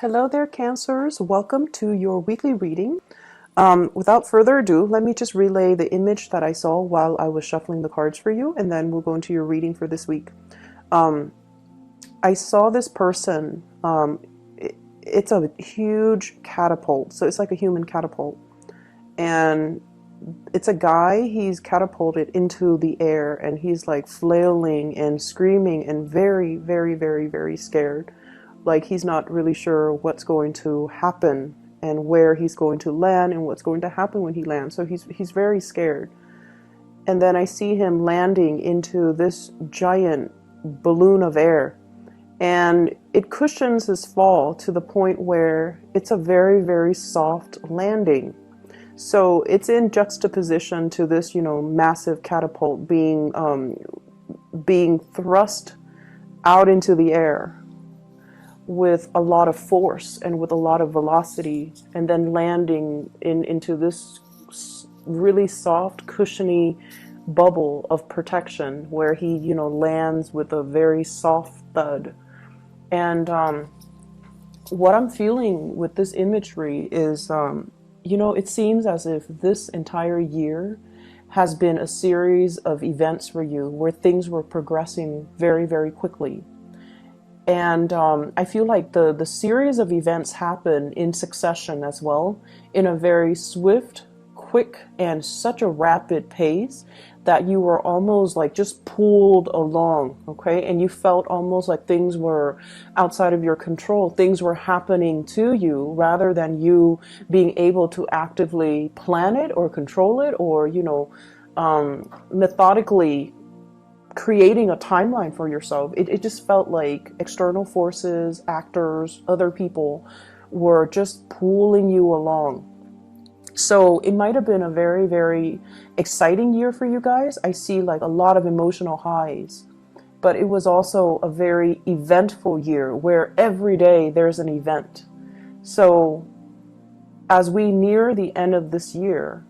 Hello there, Cancers. Welcome to your weekly reading. Without further ado, let me just relay the image that I saw while I was shuffling the cards for you, and then we'll go into your reading for this week. I saw this person. It's a huge catapult, so it's like a human catapult, and it's a guy. He's catapulted into the air, and he's like flailing and screaming and very, very, very, very scared. Like he's not really sure what's going to happen and where he's going to land and what's going to happen when he lands. So he's very scared. And then I see him landing into this giant balloon of air, and it cushions his fall to the point where it's a very, very soft landing. So it's in juxtaposition to this, massive catapult being thrust out into the air with a lot of force and with a lot of velocity, and then landing into this really soft, cushiony bubble of protection where he, lands with a very soft thud. And what I'm feeling with this imagery is, it seems as if this entire year has been a series of events for you where things were progressing very, very quickly. And I feel like the series of events happen in succession as well, in a very swift, quick, and such a rapid pace that you were almost like just pulled along, okay? And you felt almost like things were outside of your control. Things were happening to you rather than you being able to actively plan it or control it or, methodically creating a timeline for yourself. It just felt like external forces, actors, other people were just pulling you along. So it might have been a very, very exciting year for you guys. I see like a lot of emotional highs, but it was also a very eventful year where every day there's an event. So as we near the end of this year,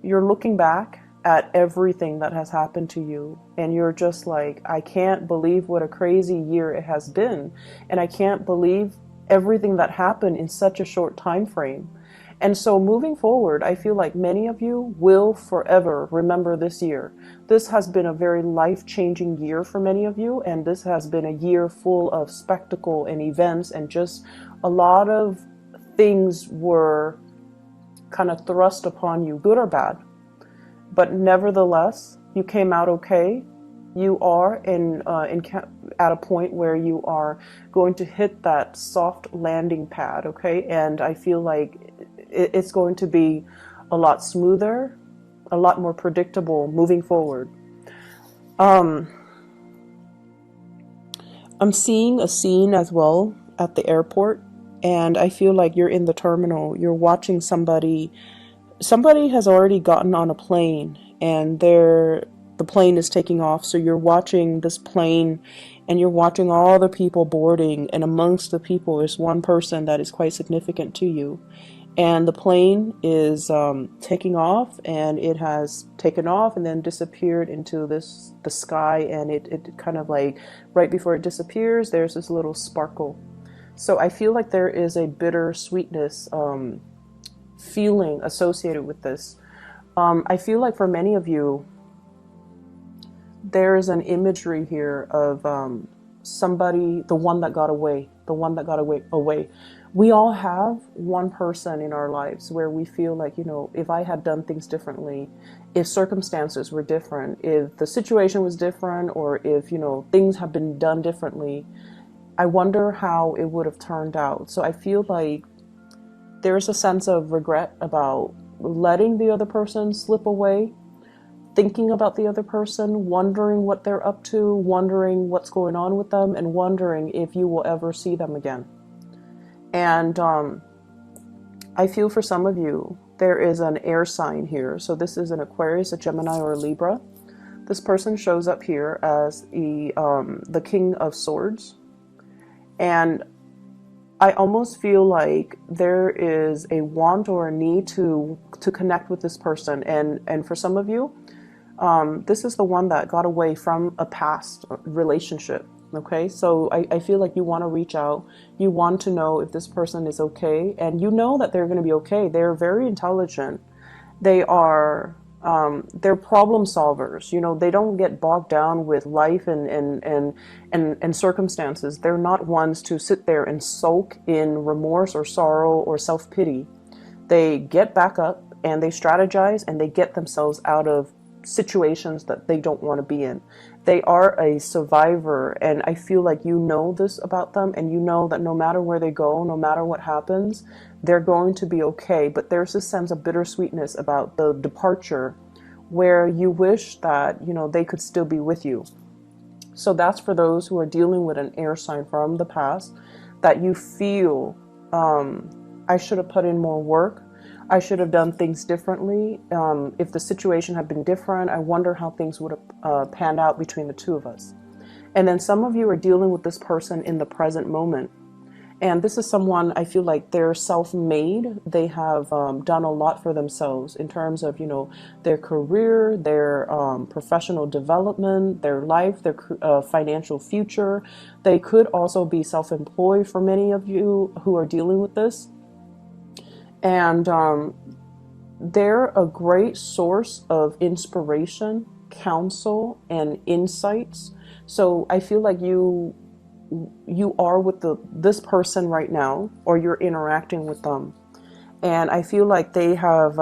you're looking back at everything that has happened to you, and you're just like, I can't believe what a crazy year it has been, and I can't believe everything that happened in such a short time frame. And so moving forward, I feel like many of you will forever remember this year. This has been a very life-changing year for many of you, and this has been a year full of spectacle and events, and just a lot of things were kind of thrust upon you, good or bad. But nevertheless, you came out okay. You are at a point where you are going to hit that soft landing pad, okay? And I feel like it's going to be a lot smoother, a lot more predictable moving forward. I'm seeing a scene as well at the airport, and I feel like you're in the terminal. You're watching somebody has already gotten on a plane, and the plane is taking off. So you're watching this plane, and you're watching all the people boarding, and amongst the people is one person that is quite significant to you. And the plane is taking off, and it has taken off and then disappeared into the sky, and it kind of like right before it disappears, there's this little sparkle. So I feel like there is a bitter sweetness feeling associated with this. I feel like for many of you, there is an imagery here of somebody, the one that got away. We all have one person in our lives where we feel like, if I had done things differently, if circumstances were different, if the situation was different, or if, things have been done differently, I wonder how it would have turned out. So I feel like there's a sense of regret about letting the other person slip away, thinking about the other person, wondering what they're up to, wondering what's going on with them, and wondering if you will ever see them again. And I feel for some of you, there is an air sign here. So this is an Aquarius, a Gemini, or a Libra. This person shows up here as the King of Swords. And I almost feel like there is a want or a need to connect with this person. And for some of you, this is the one that got away from a past relationship. Okay, so I feel like you want to reach out. You want to know if this person is okay, and you know that they're going to be okay. They're very intelligent. They are they're problem solvers. You know, they don't get bogged down with life and circumstances. They're not ones to sit there and sulk in remorse or sorrow or self-pity. They get back up and they strategize and they get themselves out of situations that they don't want to be in. They are a survivor, and I feel like you know this about them, and you know that no matter where they go, no matter what happens, they're going to be okay. But there's this sense of bittersweetness about the departure where you wish that, you know, they could still be with you. So that's for those who are dealing with an air sign from the past, that you feel, I should have put in more work. I should have done things differently. If the situation had been different, I wonder how things would have panned out between the two of us. And then some of you are dealing with this person in the present moment. And this is someone, I feel like they're self-made. They have done a lot for themselves in terms of, you know, their career, their professional development, their life, their financial future. They could also be self-employed for many of you who are dealing with this. And they're a great source of inspiration, counsel, and insights. So I feel like you are with this person right now, or you're interacting with them, and I feel like they have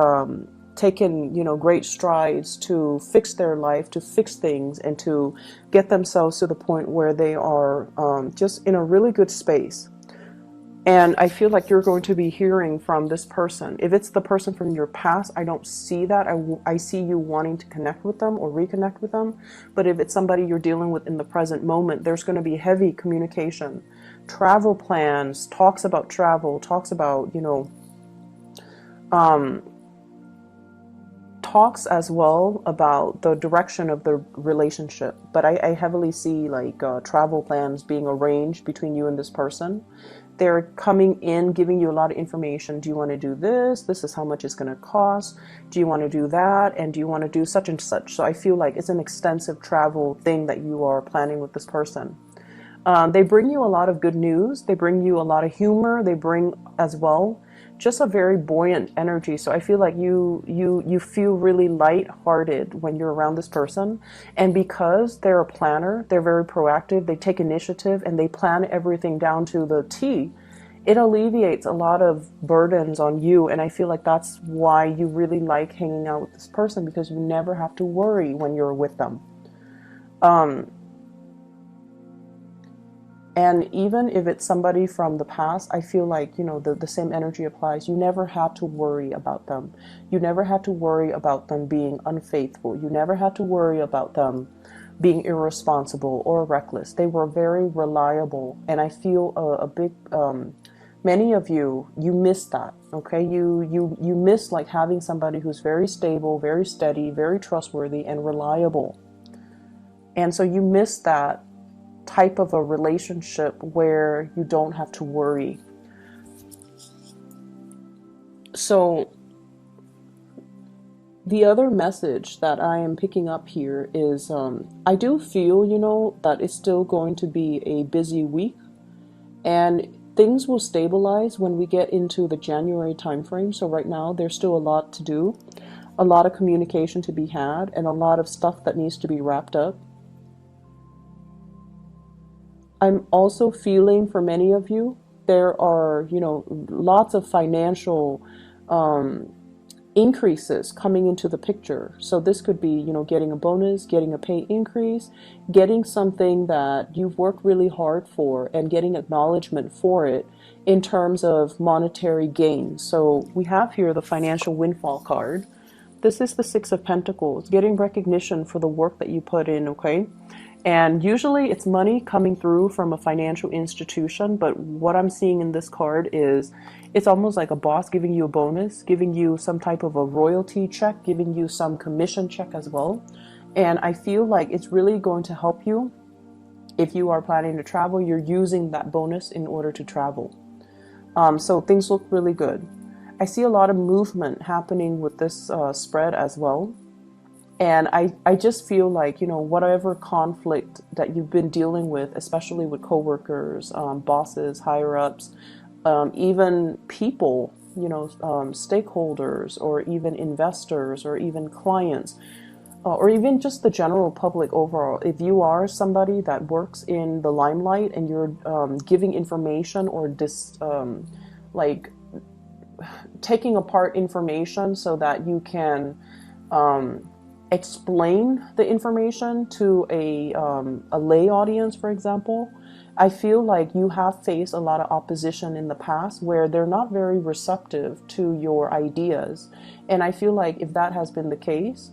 taken, you know, great strides to fix their life, to fix things, and to get themselves to the point where they are just in a really good space. And I feel like you're going to be hearing from this person. If it's the person from your past, I don't see that. I see you wanting to connect with them or reconnect with them. But if it's somebody you're dealing with in the present moment, there's going to be heavy communication, travel plans, talks about travel, talks about, you know, talks as well about the direction of the relationship. But I heavily see like travel plans being arranged between you and this person. They're coming in, giving you a lot of information. Do you want to do this? This is how much it's going to cost. Do you want to do that? And do you want to do such and such? So I feel like it's an extensive travel thing that you are planning with this person. They bring you a lot of good news. They bring you a lot of humor. They bring as well just a very buoyant energy. So I feel like you feel really light-hearted when you're around this person. And because they're a planner, they're very proactive, they take initiative, and they plan everything down to the T, it alleviates a lot of burdens on you. And I feel like that's why you really like hanging out with this person, because you never have to worry when you're with them. And even if it's somebody from the past, I feel like, you know, the same energy applies. You never had to worry about them. You never had to worry about them being unfaithful. You never had to worry about them being irresponsible or reckless. They were very reliable. And I feel a big, many of you miss that, okay? You miss like having somebody who's very stable, very steady, very trustworthy, and reliable. And so you miss that type of a relationship where you don't have to worry. So the other message that I am picking up here is I do feel, you know, that it's still going to be a busy week, and things will stabilize when we get into the January timeframe. So right now there's still a lot to do, a lot of communication to be had, and a lot of stuff that needs to be wrapped up. I'm also feeling for many of you, there are, you know, lots of financial increases coming into the picture. So this could be, you know, getting a bonus, getting a pay increase, getting something that you've worked really hard for, and getting acknowledgement for it in terms of monetary gain. So we have here the financial windfall card. This is the Six of Pentacles, getting recognition for the work that you put in, okay? And usually it's money coming through from a financial institution, but what I'm seeing in this card is it's almost like a boss giving you a bonus, giving you some type of a royalty check, giving you some commission check as well. And I feel like it's really going to help you. If you are planning to travel, you're using that bonus in order to travel. So things look really good. I see a lot of movement happening with this spread as well. And I just feel like, whatever conflict that you've been dealing with, especially with coworkers, bosses, higher ups, even people, stakeholders, or even investors, or even clients, or even just the general public overall. If you are somebody that works in the limelight and you're giving information or like taking apart information so that you can explain the information to a lay audience, for example, I feel like you have faced a lot of opposition in the past where they're not very receptive to your ideas. And I feel like if that has been the case,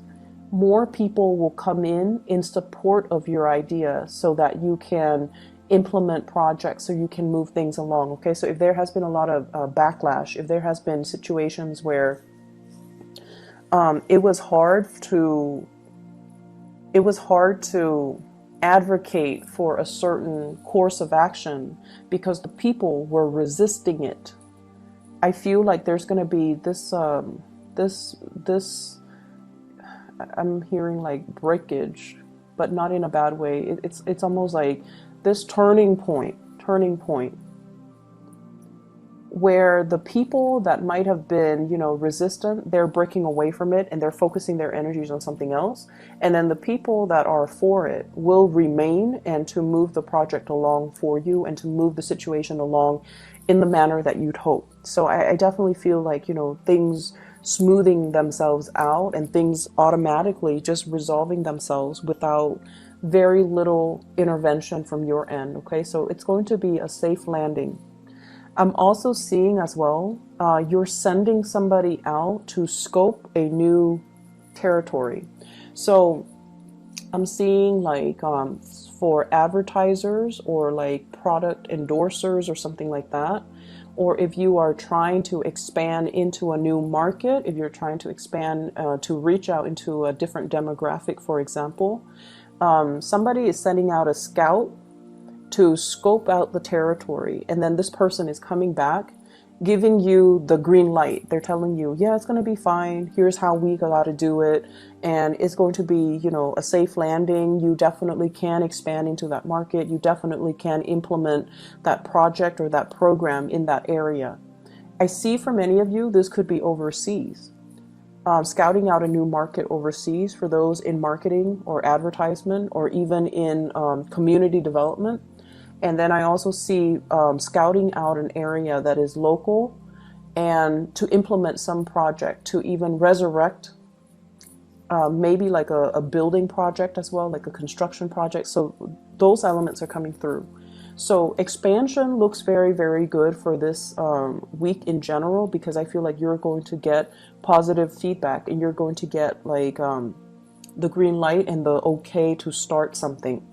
more people will come in support of your idea so that you can implement projects, so you can move things along. Okay, so if there has been a lot of backlash, if there has been situations where it was hard to advocate for a certain course of action because the people were resisting it, I feel like there's going to be this I'm hearing like breakage, but not in a bad way. It's almost like this turning point where the people that might have been, resistant, they're breaking away from it and they're focusing their energies on something else. And then the people that are for it will remain and to move the project along for you and to move the situation along in the manner that you'd hope. So I definitely feel like, things smoothing themselves out and things automatically just resolving themselves without very little intervention from your end. Okay, so it's going to be a safe landing. I'm also seeing as well, you're sending somebody out to scope a new territory. So I'm seeing like for advertisers or like product endorsers or something like that. Or if you are trying to expand into a new market, if you're trying to expand to reach out into a different demographic, for example, somebody is sending out a scout to scope out the territory. And then this person is coming back, giving you the green light. They're telling you, yeah, it's going to be fine. Here's how we got to do it. And it's going to be, a safe landing. You definitely can expand into that market. You definitely can implement that project or that program in that area. I see for many of you, this could be overseas. Scouting out a new market overseas for those in marketing or advertisement or even in community development. And then I also see scouting out an area that is local and to implement some project, to even resurrect maybe like a building project as well, like a construction project. So those elements are coming through. So expansion looks very, very good for this week in general, because I feel like you're going to get positive feedback and you're going to get like the green light and the okay to start something.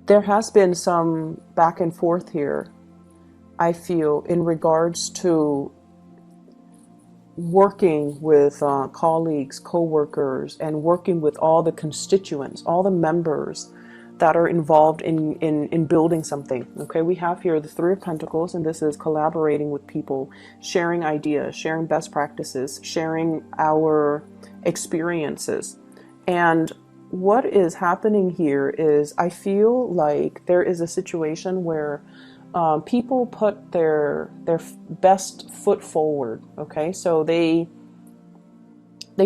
There has been some back and forth here, I feel, in regards to working with colleagues, co-workers, and working with all the constituents, all the members that are involved in building something. Okay, we have here the Three of Pentacles, and this is collaborating with people, sharing ideas, sharing best practices, sharing our experiences. And what is happening here is I feel like there is a situation where people put their best foot forward. Okay, so they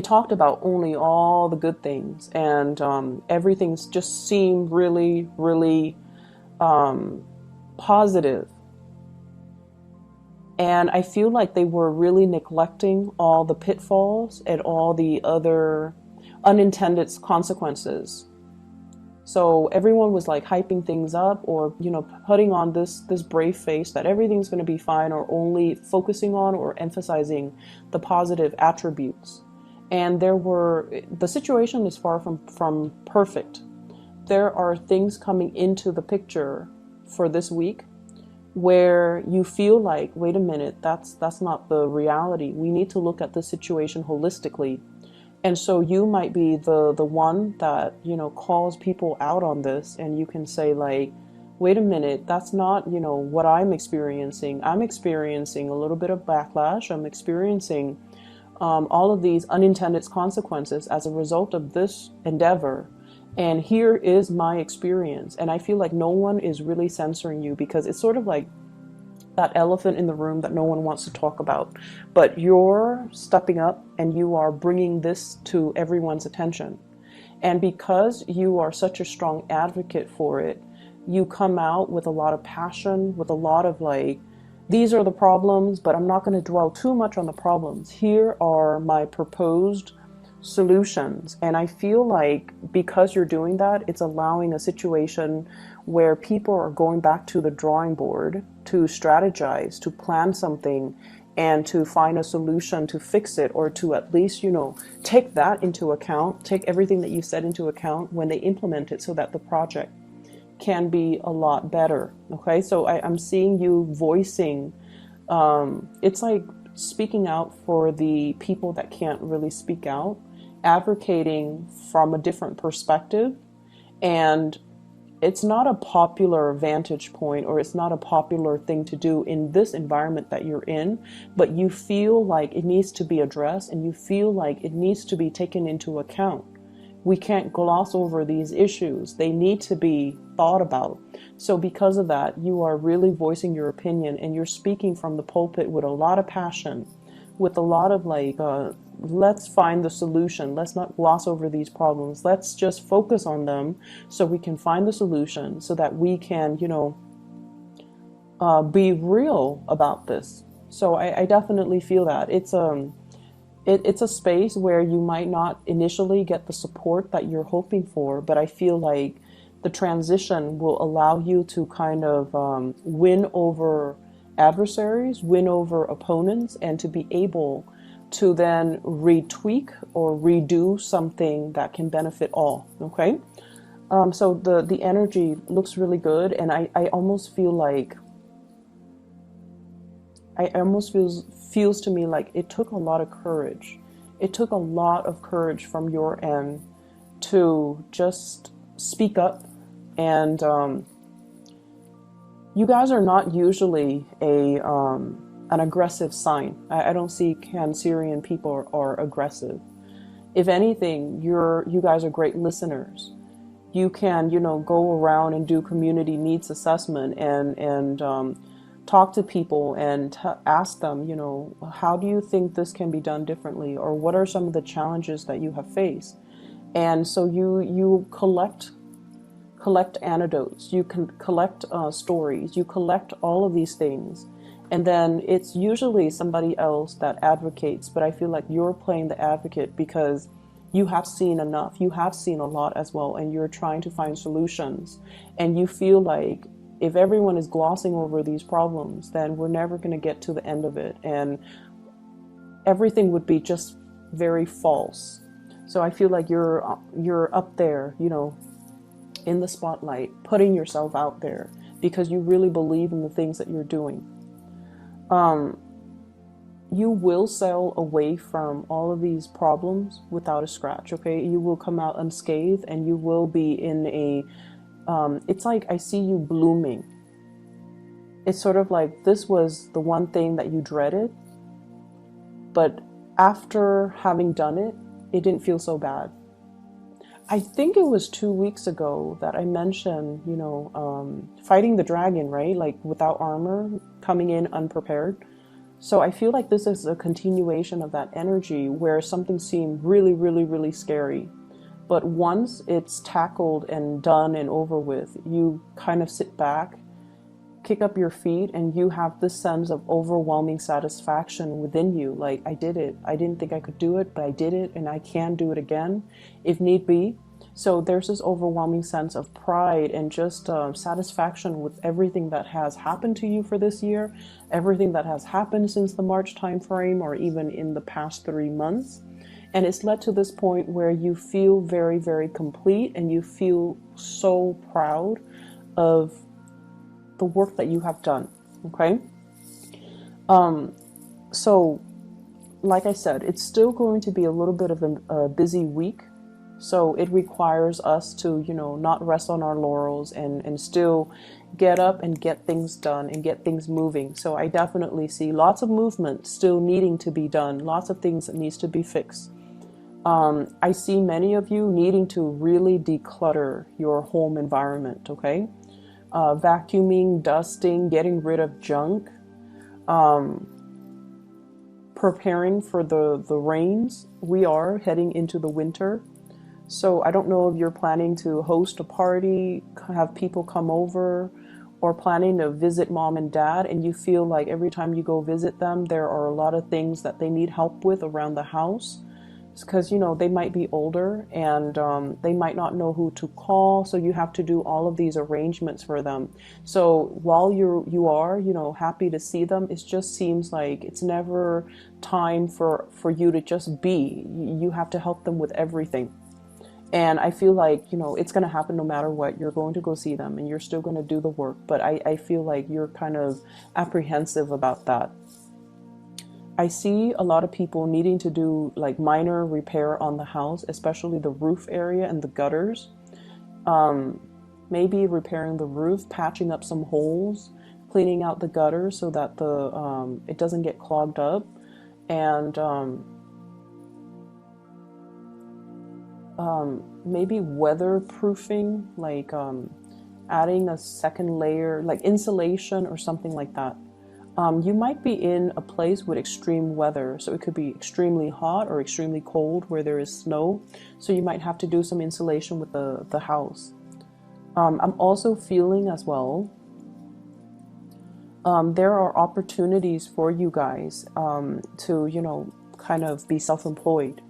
talked about only all the good things, and everything's just seemed really, really positive. And I feel like they were really neglecting all the pitfalls and all the other unintended consequences. So everyone was like hyping things up, or putting on this brave face that everything's going to be fine, or only focusing on or emphasizing the positive attributes. And the situation is far from perfect. There are things coming into the picture for this week where you feel like, wait a minute, that's not the reality. We need to look at the situation holistically. And so you might be the one that, calls people out on this, and you can say like, wait a minute, that's not, what I'm experiencing. I'm experiencing a little bit of backlash. I'm experiencing all of these unintended consequences as a result of this endeavor. And here is my experience. And I feel like no one is really censoring you, because it's sort of like that elephant in the room that no one wants to talk about. But you're stepping up and you are bringing this to everyone's attention. And because you are such a strong advocate for it, you come out with a lot of passion, with a lot of like, these are the problems, but I'm not going to dwell too much on the problems. Here are my proposed solutions. And I feel like because you're doing that, it's allowing a situation where people are going back to the drawing board to strategize, to plan something, and to find a solution to fix it, or to at least, take that into account, take everything that you said into account when they implement it, so that the project can be a lot better. Okay, so I'm seeing you voicing, it's like speaking out for the people that can't really speak out, advocating from a different perspective. And it's not a popular vantage point, or it's not a popular thing to do in this environment that you're in, but you feel like it needs to be addressed, and you feel like it needs to be taken into account. We can't gloss over these issues. They need to be thought about. So because of that, you are really voicing your opinion, and you're speaking from the pulpit with a lot of passion, with a lot of like, let's find the solution. Let's not gloss over these problems. Let's just focus on them so we can find the solution, so that we can, be real about this. So I definitely feel that it's a space where you might not initially get the support that you're hoping for, but I feel like the transition will allow you to kind of win over adversaries, win over opponents, and to be able to then retweak or redo something that can benefit all. Okay, so the energy looks really good, and I almost feel like feels to me like it took a lot of courage. It took a lot of courage from your end to just speak up. And you guys are not usually an aggressive sign. I don't see Cancerian people are aggressive. If anything, you guys are great listeners. You can, go around and do community needs assessment and talk to people and ask them, how do you think this can be done differently? Or what are some of the challenges that you have faced? And so you collect anecdotes, you can collect stories, you collect all of these things. And then it's usually somebody else that advocates, but I feel like you're playing the advocate because you have seen enough, you have seen a lot as well, and you're trying to find solutions. And you feel like if everyone is glossing over these problems, then we're never going to get to the end of it, and everything would be just very false. So I feel like you're up there, in the spotlight, putting yourself out there because you really believe in the things that you're doing. You will sail away from all of these problems without a scratch, okay? You will come out unscathed, and you will be in a, it's like I see you blooming. It's sort of like this was the one thing that you dreaded, but after having done it, it didn't feel so bad. I think it was 2 weeks ago that I mentioned, fighting the dragon, right? Like without armor, coming in unprepared. So I feel like this is a continuation of that energy where something seemed really, really, really scary. But once it's tackled and done and over with, you kind of sit back, kick up your feet, and you have this sense of overwhelming satisfaction within you. Like, I did it. I didn't think I could do it, but I did it, and I can do it again if need be. So there's this overwhelming sense of pride and just satisfaction with everything that has happened to you for this year, everything that has happened since the March timeframe, or even in the past 3 months. And it's led to this point where you feel very, very complete, and you feel so proud of the work that you have done. Okay. So like I said, it's still going to be a little bit of a busy week. So it requires us to, not rest on our laurels and still get up and get things done and get things moving. So I definitely see lots of movement still needing to be done, lots of things that needs to be fixed. I see many of you needing to really declutter your home environment, okay? Vacuuming, dusting, getting rid of junk, preparing for the rains. We are heading into the winter. So I don't know if you're planning to host a party, have people come over, or planning to visit mom and dad, and you feel like every time you go visit them, there are a lot of things that they need help with around the house. Because, you know, they might be older and they might not know who to call. So you have to do all of these arrangements for them. So while you are, you know, happy to see them, it just seems like it's never time for you to just be. You have to help them with everything. And I feel like, you know, it's going to happen no matter what. You're going to go see them and you're still going to do the work. But I feel like you're kind of apprehensive about that. I see a lot of people needing to do like minor repair on the house, especially the roof area and the gutters. Maybe repairing the roof, patching up some holes, cleaning out the gutters so that it doesn't get clogged up. And maybe weatherproofing, like adding a second layer, like insulation or something like that. You might be in a place with extreme weather, so it could be extremely hot or extremely cold where there is snow, so you might have to do some insulation with the house. I'm also feeling as well, there are opportunities for you guys to, you know, kind of be self-employed.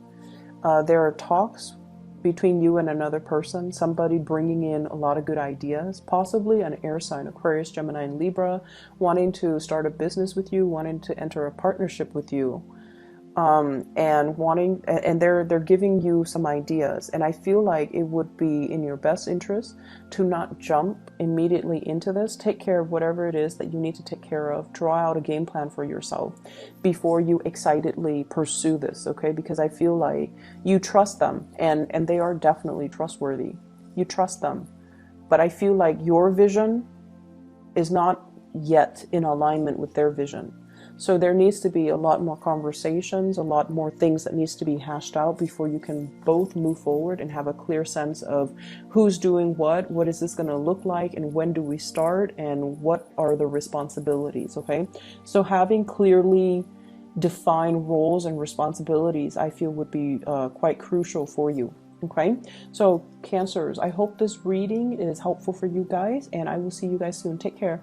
There are talks between you and another person, somebody bringing in a lot of good ideas, possibly an air sign, Aquarius, Gemini, and Libra, wanting to start a business with you, wanting to enter a partnership with you, and they're giving you some ideas. And I feel like it would be in your best interest to not jump immediately into this. Take care of whatever it is that you need to take care of. Draw out a game plan for yourself before you excitedly pursue this, okay? Because I feel like you trust them, and they are definitely trustworthy. You trust them. But I feel like your vision is not yet in alignment with their vision. So there needs to be a lot more conversations, a lot more things that needs to be hashed out before you can both move forward and have a clear sense of who's doing what is this going to look like, and when do we start, and what are the responsibilities, okay? So having clearly defined roles and responsibilities, I feel, would be quite crucial for you. Okay, so Cancers, I hope this reading is helpful for you guys, and I will see you guys soon. Take care.